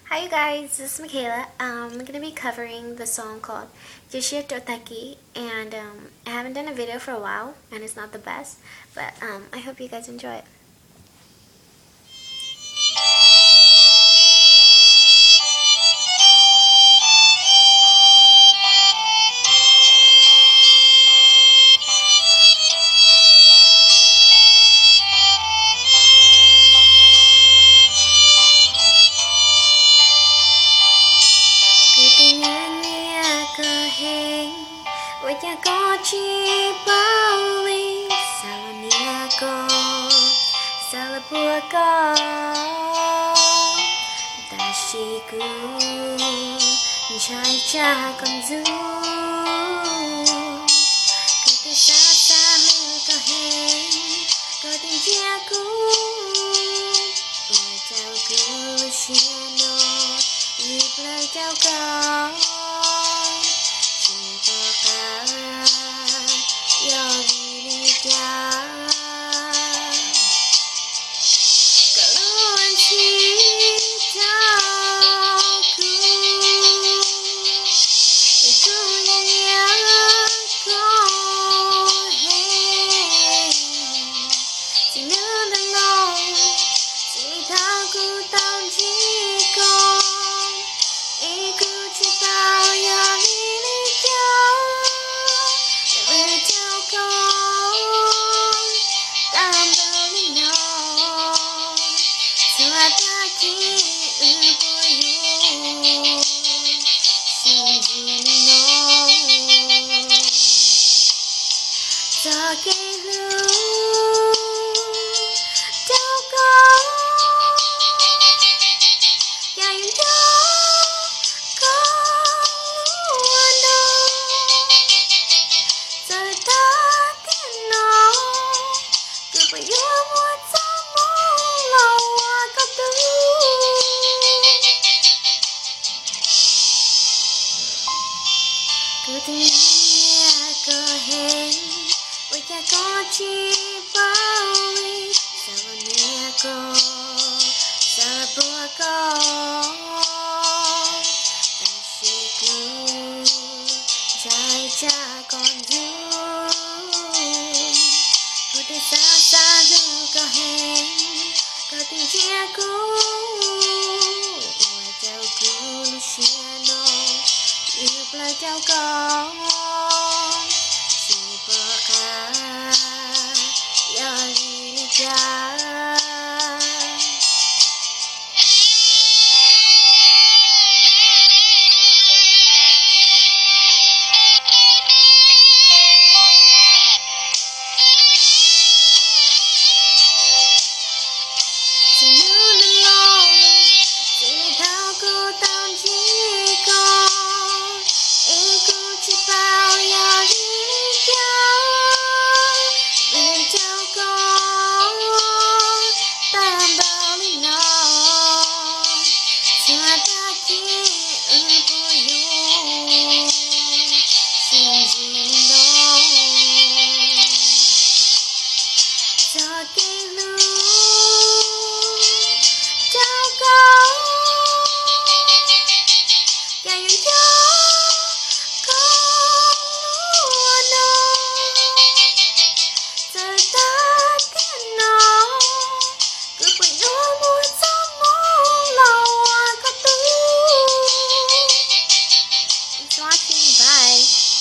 Hi you guys, this is Makayla. I'm going to be covering the song called Tagkis, and I haven't done a video for a while and it's not the best, but I hope you guys enjoy it. Ôi cha có chi bao ly sao nia có sao là bùa có ta chỉ cứ trai cha con du cứ từ xa xa hư có hẹn có tình chia cũ ôi chào cứ chia nô nhịp lời chào con cho cái lưu đâu có dành đó có luôn đâu giờ ta tiếng nó cứ phải yêu một giấc mộng lâu có tư cứ tình nghe cơ hẹn ôi cha có chi bao ly sao nia có sao bùa có ta chỉ cứ trai cha con du cứ từ xa xa dù có hẹn có tình chia cũ ôi chào cứ chia nô yêu lời chào con cho cái lưu đâu có dành cho con luôn đâu giờ ta tiếng nó cứ phải yêu một giấc mộng lâu có tư. Thanks for watching, bye.